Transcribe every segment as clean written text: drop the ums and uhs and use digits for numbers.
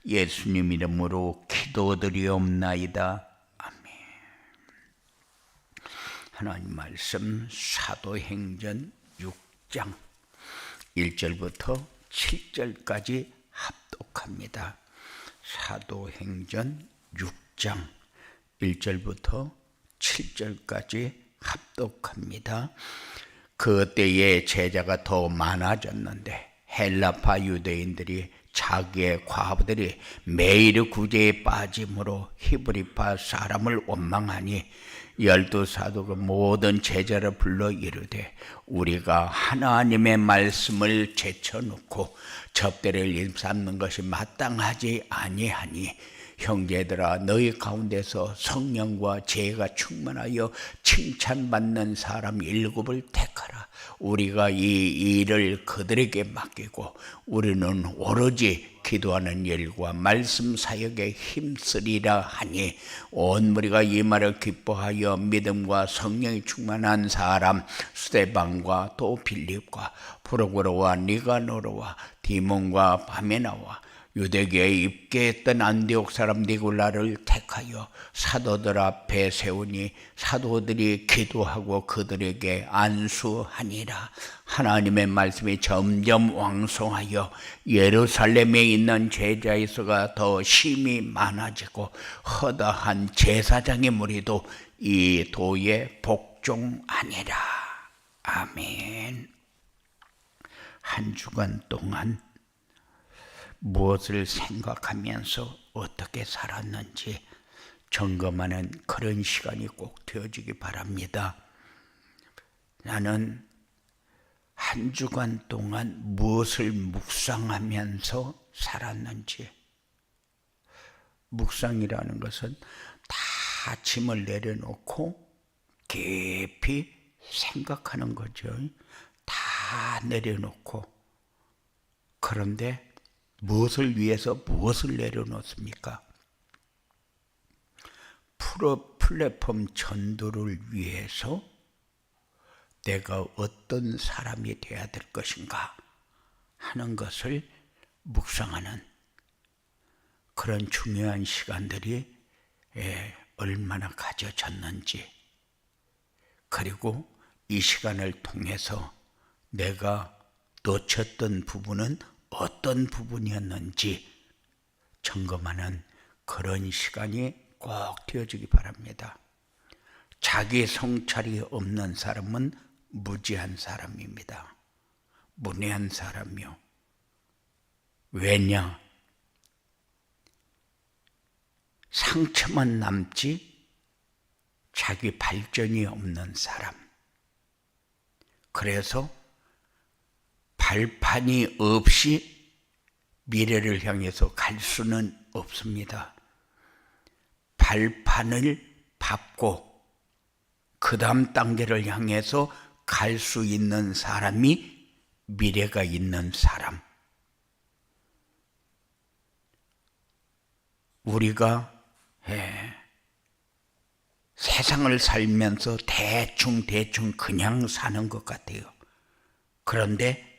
예수님 이름으로 기도드리옵나이다. 아멘. 하나님 말씀 사도행전 6장 1절부터 7절까지 합독합니다. 사도행전 6장 1절부터 7절까지 합독합니다. 그때에 제자가 더 많아졌는데 헬라파 유대인들이 자기의 과부들이 매일 구제에 빠짐으로 히브리파 사람을 원망하니 12사도가 모든 제자를 불러 이르되 우리가 하나님의 말씀을 제쳐놓고 접대를 일삼는 것이 마땅하지 아니하니 형제들아 너희 가운데서 성령과 지혜가 충만하여 칭찬받는 사람 7을 택하라. 우리가 이 일을 그들에게 맡기고 우리는 오로지 기도하는 일과 말씀 사역에 힘쓰리라 하니 온 무리가 이 말을 기뻐하여 믿음과 성령이 충만한 사람 스데반과 또 빌립과 프로고로와 니가노로와 디몬과 바메나와 유대교에 입계했던 안디옥 사람 니골라를 택하여 사도들 앞에 세우니 사도들이 기도하고 그들에게 안수하니라. 하나님의 말씀이 점점 왕성하여 예루살렘에 있는 제자의 수가 더 심히 많아지고 허다한 제사장의 무리도 이 도에 복종하니라. 아멘. 한 주간 동안 무엇을 생각하면서 어떻게 살았는지 점검하는 그런 시간이 꼭 되어지기 바랍니다. 나는 한 주간 동안 무엇을 묵상하면서 살았는지, 묵상이라는 것은 다 짐을 내려놓고 깊이 생각하는 거죠. 다 내려놓고. 그런데 무엇을 위해서 무엇을 내려놓습니까? 플랫폼 전도를 위해서 내가 어떤 사람이 되어야 될 것인가 하는 것을 묵상하는 그런 중요한 시간들이 얼마나 가져졌는지, 그리고 이 시간을 통해서 내가 놓쳤던 부분은 어떤 부분이었는지 점검하는 그런 시간이 꼭 되어지기 바랍니다. 자기 성찰이 없는 사람은 무지한 사람입니다. 문외한 사람이요. 왜냐? 상처만 남지 자기 발전이 없는 사람. 그래서 발판이 없이 미래를 향해서 갈 수는 없습니다. 발판을 밟고 그 다음 단계를 향해서 갈 수 있는 사람이 미래가 있는 사람. 우리가 세상을 살면서 대충 그냥 사는 것 같아요. 그런데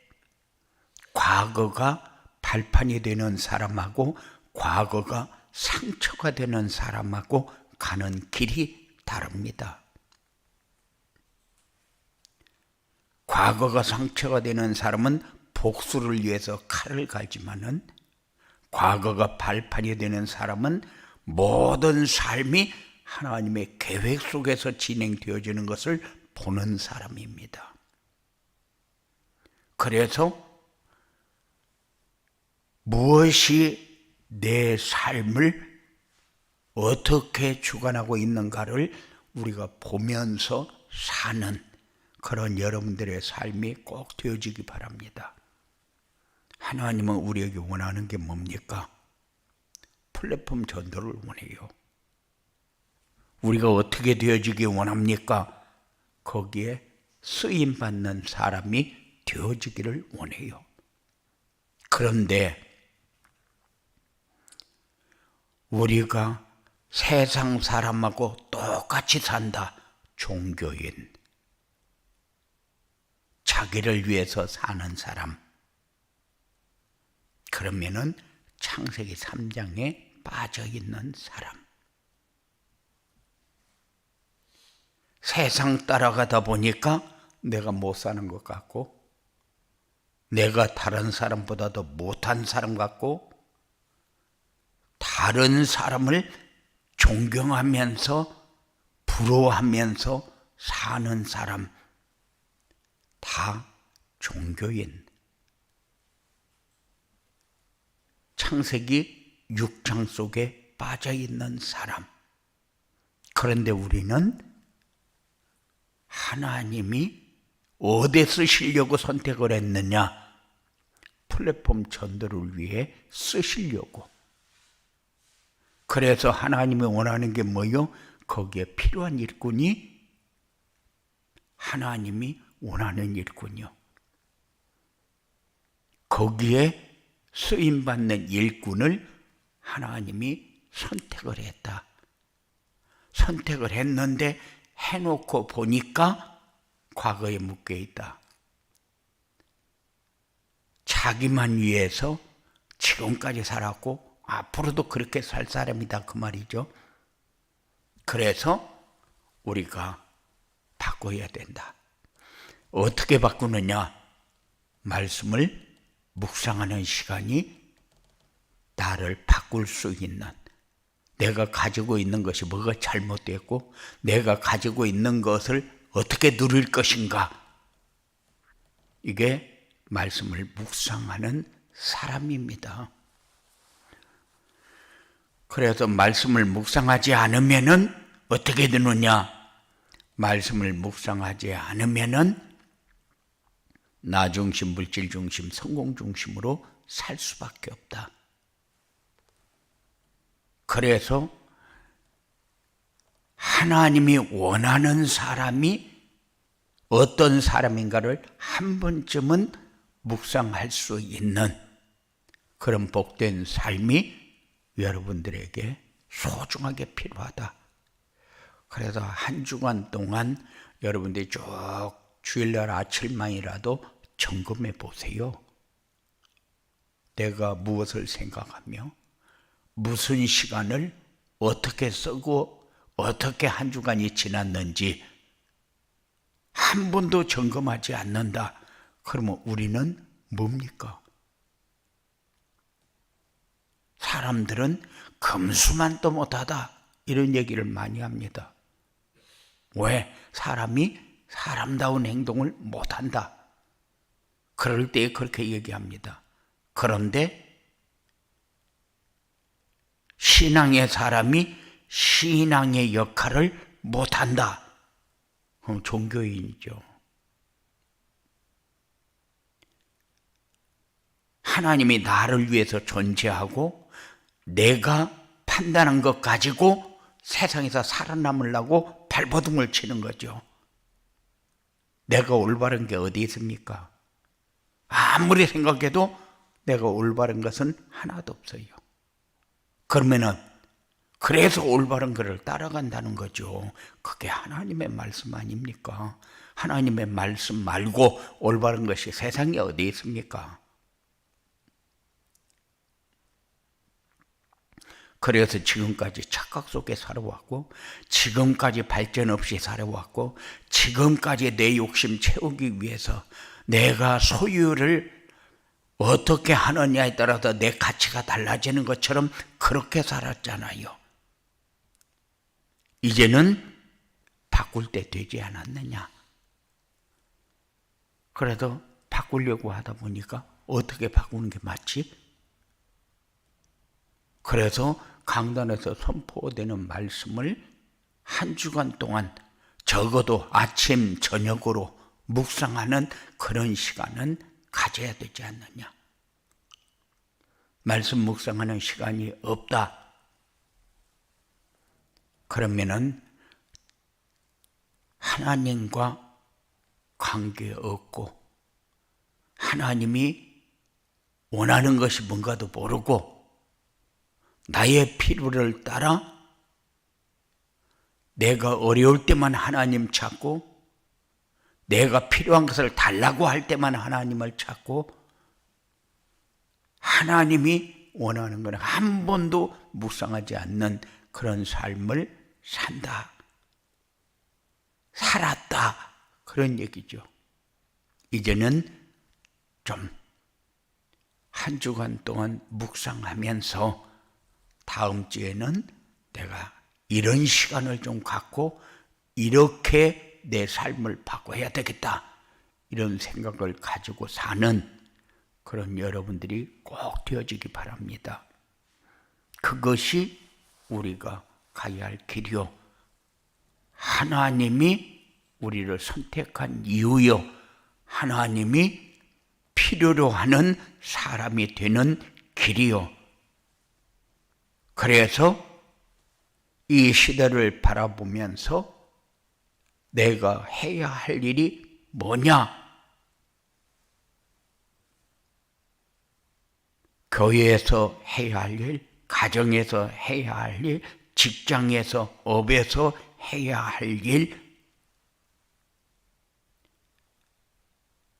과거가 발판이 되는 사람하고 과거가 상처가 되는 사람하고 가는 길이 다릅니다. 과거가 상처가 되는 사람은 복수를 위해서 칼을 갈지만은 과거가 발판이 되는 사람은 모든 삶이 하나님의 계획 속에서 진행되어지는 것을 보는 사람입니다. 그래서 무엇이 내 삶을 어떻게 주관하고 있는가를 우리가 보면서 사는 그런 여러분들의 삶이 꼭 되어지기 바랍니다. 하나님은 우리에게 원하는 게 뭡니까? 플랫폼 전도를 원해요. 우리가 어떻게 되어지기 원합니까? 거기에 쓰임받는 사람이 되어지기를 원해요. 그런데 우리가 세상 사람하고 똑같이 산다. 종교인, 자기를 위해서 사는 사람. 그러면은 창세기 3장에 빠져 있는 사람. 세상 따라가다 보니까 내가 못 사는 것 같고, 내가 다른 사람보다도 못한 사람 같고, 다른 사람을 존경하면서 부러워하면서 사는 사람, 다 종교인. 창세기 6장 속에 빠져 있는 사람. 그런데 우리는 하나님이 어디에 쓰시려고 선택을 했느냐? 플랫폼 전도를 위해 쓰시려고. 그래서 하나님이 원하는 게 뭐요? 거기에 필요한 일꾼이 하나님이 원하는 일꾼이요. 거기에 쓰임받는 일꾼을 하나님이 선택을 했다. 선택을 했는데 해놓고 보니까 과거에 묶여 있다. 자기만 위해서 지금까지 살았고 앞으로도 그렇게 살 사람이다 그 말이죠. 그래서 우리가 바꿔야 된다. 어떻게 바꾸느냐? 말씀을 묵상하는 시간이 나를 바꿀 수 있는, 내가 가지고 있는 것이 뭐가 잘못됐고 내가 가지고 있는 것을 어떻게 누릴 것인가, 이게 말씀을 묵상하는 사람입니다. 그래서 말씀을 묵상하지 않으면은 어떻게 되느냐? 말씀을 묵상하지 않으면은 나 중심, 물질 중심, 성공 중심으로 살 수밖에 없다. 그래서 하나님이 원하는 사람이 어떤 사람인가를 한 번쯤은 묵상할 수 있는 그런 복된 삶이 여러분들에게 소중하게 필요하다. 그래서 한 주간 동안 여러분들이 쭉 주일날 아침만이라도 점검해 보세요. 내가 무엇을 생각하며 무슨 시간을 어떻게 쓰고 어떻게 한 주간이 지났는지 한 번도 점검하지 않는다. 그러면 우리는 뭡니까? 사람들은 금수만도 못하다 이런 얘기를 많이 합니다. 왜? 사람이 사람다운 행동을 못한다. 그럴 때 그렇게 얘기합니다. 그런데 신앙의 사람이 신앙의 역할을 못한다. 그럼 종교인이죠. 하나님이 나를 위해서 존재하고 내가 판단한 것 가지고 세상에서 살아남으려고 발버둥을 치는 거죠. 내가 올바른 게 어디 있습니까? 아무리 생각해도 내가 올바른 것은 하나도 없어요. 그러면은 그래서 올바른 것을 따라간다는 거죠. 그게 하나님의 말씀 아닙니까? 하나님의 말씀 말고 올바른 것이 세상에 어디 있습니까? 그래서 지금까지 착각 속에 살아왔고 지금까지 발전 없이 살아왔고 지금까지 내 욕심 채우기 위해서 내가 소유를 어떻게 하느냐에 따라서 내 가치가 달라지는 것처럼 그렇게 살았잖아요. 이제는 바꿀 때 되지 않았느냐. 그래도 바꾸려고 하다 보니까 어떻게 바꾸는 게 맞지? 그래서 강단에서 선포되는 말씀을 한 주간 동안 적어도 아침, 저녁으로 묵상하는 그런 시간은 가져야 되지 않느냐. 말씀 묵상하는 시간이 없다. 그러면은 하나님과 관계 없고 하나님이 원하는 것이 뭔가도 모르고 나의 필요를 따라 내가 어려울 때만 하나님 찾고 내가 필요한 것을 달라고 할 때만 하나님을 찾고 하나님이 원하는 건 한 번도 묵상하지 않는 그런 삶을 산다, 살았다, 그런 얘기죠. 이제는 좀 한 주간 동안 묵상하면서 다음 주에는 내가 이런 시간을 좀 갖고 이렇게 내 삶을 바꿔야 되겠다, 이런 생각을 가지고 사는 그런 여러분들이 꼭 되어지기 바랍니다. 그것이 우리가 가야 할 길이요, 하나님이 우리를 선택한 이유요, 하나님이 필요로 하는 사람이 되는 길이요. 그래서 이 시대를 바라보면서 내가 해야 할 일이 뭐냐? 교회에서 해야 할 일, 가정에서 해야 할 일, 직장에서, 업에서 해야 할 일,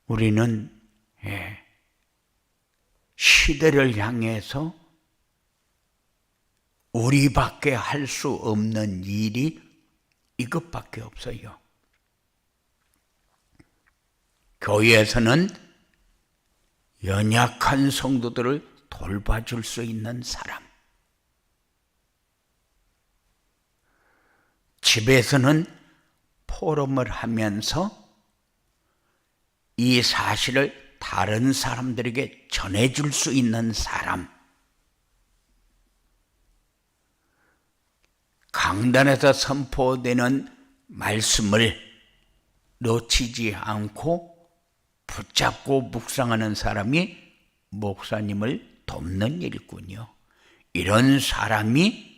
우리는 시대를 향해서 우리밖에 할 수 없는 일이 이것밖에 없어요. 교회에서는 연약한 성도들을 돌봐줄 수 있는 사람, 집에서는 포럼을 하면서 이 사실을 다른 사람들에게 전해줄 수 있는 사람, 강단에서 선포되는 말씀을 놓치지 않고 붙잡고 묵상하는 사람이 목사님을 돕는 일꾼이요. 이런 사람이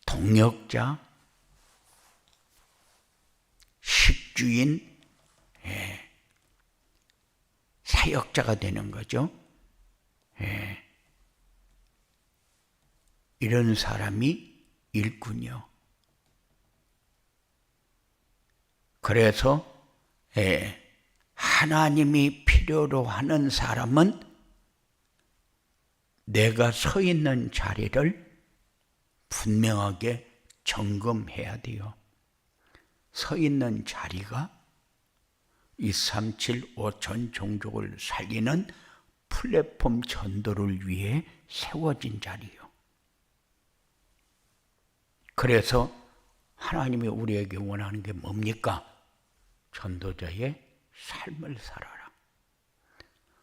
동역자, 식주인, 사역자가 되는 거죠. 이런 사람이 일꾼이요. 그래서 하나님이 필요로 하는 사람은 내가 서 있는 자리를 분명하게 점검해야 돼요. 서 있는 자리가 237 5천 종족을 살리는 플랫폼 전도를 위해 세워진 자리요. 그래서 하나님이 우리에게 원하는 게 뭡니까? 전도자의 삶을 살아라.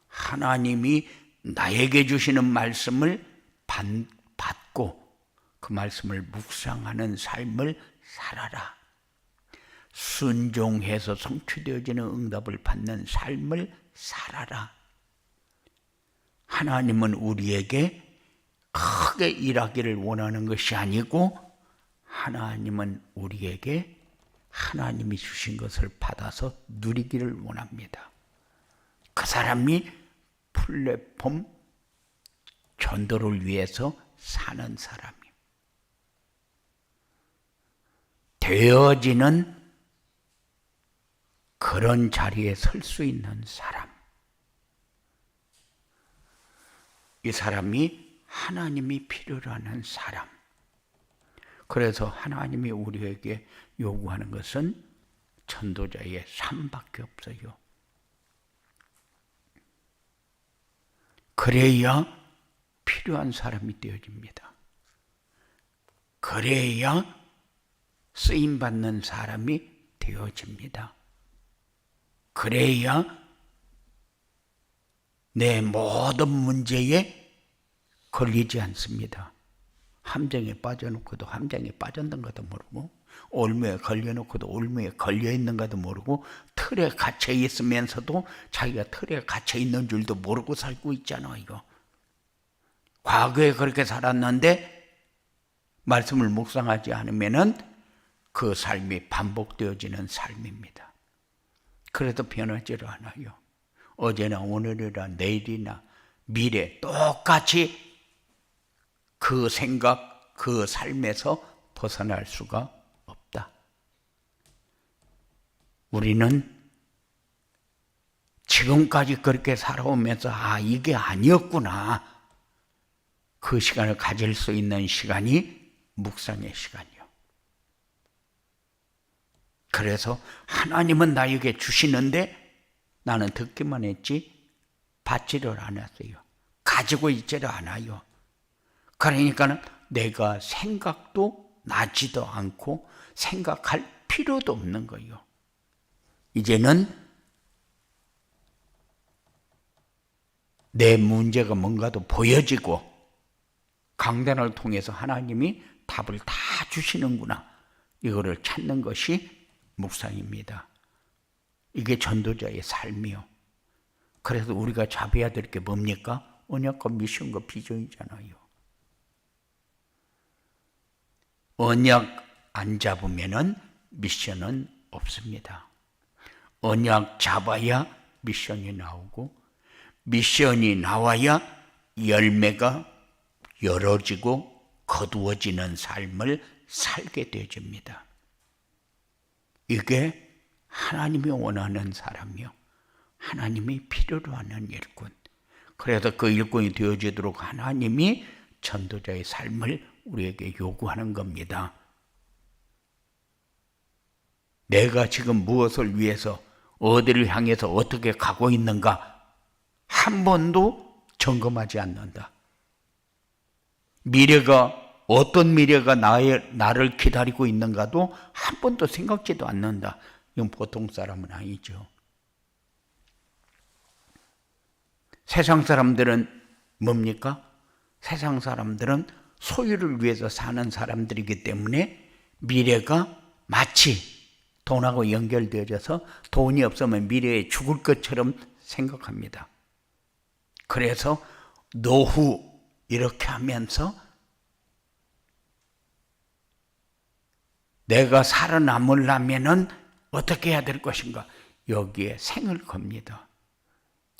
하나님이 나에게 주시는 말씀을 받고 그 말씀을 묵상하는 삶을 살아라. 순종해서 성취되어지는 응답을 받는 삶을 살아라. 하나님은 우리에게 크게 일하기를 원하는 것이 아니고 하나님은 우리에게 하나님이 주신 것을 받아서 누리기를 원합니다. 그 사람이 플랫폼 전도를 위해서 사는 사람이에요. 되어지는 그런 자리에 설 수 있는 사람. 이 사람이 하나님이 필요로 하는 사람. 그래서 하나님이 우리에게 요구하는 것은 전도자의 삶밖에 없어요. 그래야 필요한 사람이 되어집니다. 그래야 쓰임받는 사람이 되어집니다. 그래야 내 모든 문제에 걸리지 않습니다. 함정에 빠져놓고도 함정에 빠졌는 것도 모르고, 올무에 걸려놓고도 올무에 걸려있는 것도 모르고, 틀에 갇혀 있으면서도 자기가 틀에 갇혀 있는 줄도 모르고 살고 있잖아요. 과거에 그렇게 살았는데 말씀을 묵상하지 않으면은 그 삶이 반복되어지는 삶입니다. 그래도 변하지 않아요. 어제나 오늘이나 내일이나 미래 똑같이 그 생각, 그 삶에서 벗어날 수가 없다. 우리는 지금까지 그렇게 살아오면서 이게 아니었구나. 그 시간을 가질 수 있는 시간이 묵상의 시간이요. 그래서 하나님은 나에게 주시는데 나는 듣기만 했지 받지를 않았어요. 가지고 있지를 않아요. 그러니까 내가 생각도 나지도 않고 생각할 필요도 없는 거예요. 이제는 내 문제가 뭔가도 보여지고 강단을 통해서 하나님이 답을 다 주시는구나. 이거를 찾는 것이 묵상입니다. 이게 전도자의 삶이요. 그래서 우리가 잡아야 될 게 뭡니까? 언약과 미션과 비전이잖아요. 언약 안 잡으면은 미션은 없습니다. 언약 잡아야 미션이 나오고 미션이 나와야 열매가 열어지고 거두어지는 삶을 살게 되어집니다. 이게 하나님이 원하는 사람이요. 하나님이 필요로 하는 일꾼. 그래서 그 일꾼이 되어지도록 하나님이 전도자의 삶을 우리에게 요구하는 겁니다. 내가 지금 무엇을 위해서 어디를 향해서 어떻게 가고 있는가 한 번도 점검하지 않는다. 미래가 어떤 미래가 나를 기다리고 있는가도 한 번도 생각지도 않는다. 이건 보통 사람은 아니죠. 세상 사람들은 뭡니까? 세상 사람들은 소유를 위해서 사는 사람들이기 때문에 미래가 마치 돈하고 연결되어져서 돈이 없으면 미래에 죽을 것처럼 생각합니다. 그래서 노후 이렇게 하면서 내가 살아남으려면은 어떻게 해야 될 것인가? 여기에 생을 겁니다.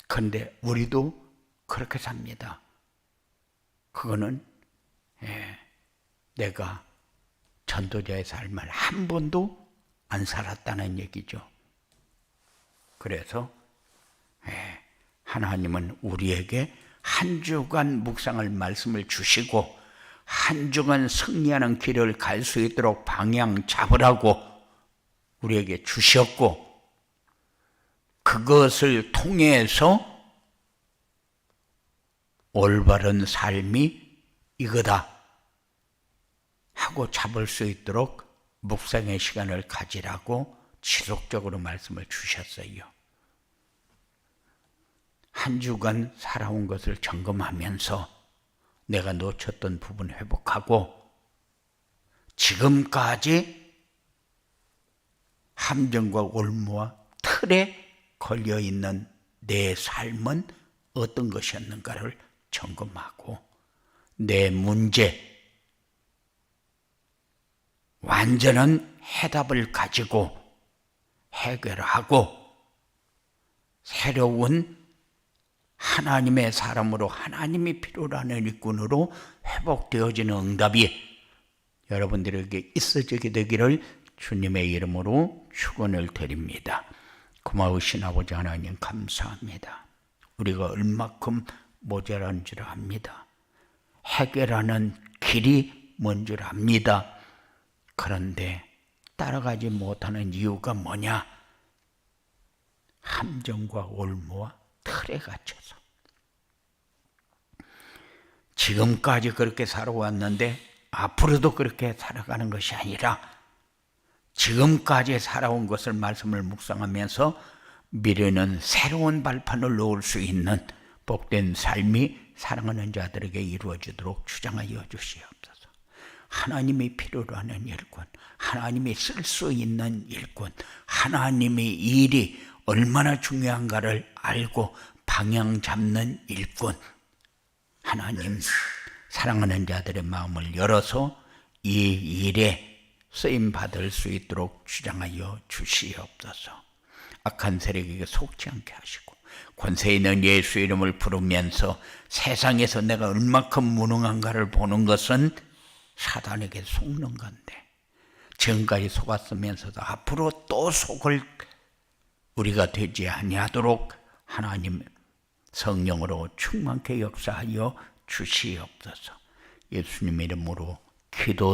그런데 우리도 그렇게 삽니다. 그거는 내가 전도자의 삶을 한 번도 안 살았다는 얘기죠. 그래서 하나님은 우리에게 한 주간 묵상할 말씀을 주시고 한 주간 승리하는 길을 갈 수 있도록 방향 잡으라고 우리에게 주셨고 그것을 통해서 올바른 삶이 이거다 하고 잡을 수 있도록 묵상의 시간을 가지라고 지속적으로 말씀을 주셨어요. 한 주간 살아온 것을 점검하면서 내가 놓쳤던 부분 회복하고 지금까지 함정과 올무와 틀에 걸려있는 내 삶은 어떤 것이었는가를 점검하고 내 문제 완전한 해답을 가지고 해결하고 새로운 하나님의 사람으로 하나님이 필요로 하는 일꾼으로 회복되어지는 응답이 여러분들에게 있어지게 되기를 주님의 이름으로 축원을 드립니다. 고마우신 아버지 하나님 감사합니다. 우리가 얼마큼 모자란 줄 압니다. 해결하는 길이 뭔 줄 압니다. 그런데 따라가지 못하는 이유가 뭐냐? 함정과 올무와 틀에 갇혀서 지금까지 그렇게 살아왔는데 앞으로도 그렇게 살아가는 것이 아니라 지금까지 살아온 것을 말씀을 묵상하면서 미래는 새로운 발판을 놓을 수 있는 복된 삶이 사랑하는 자들에게 이루어지도록 주장하여 주시옵소서. 하나님이 필요로 하는 일꾼, 하나님이 쓸 수 있는 일꾼, 하나님의 일이 얼마나 중요한가를 알고 방향 잡는 일꾼, 하나님 사랑하는 자들의 마음을 열어서 이 일에 쓰임받을 수 있도록 주장하여 주시옵소서. 악한 세력에게 속지 않게 하시고 권세 있는 예수 이름을 부르면서 세상에서 내가 얼마큼 무능한가를 보는 것은 사단에게 속는 건데 지금까지 속았으면서도 앞으로 또 속을 우리가 되지 아니하도록 하나님 성령으로 충만케 역사하여 주시옵소서. 예수님 이름으로 기도드립니다.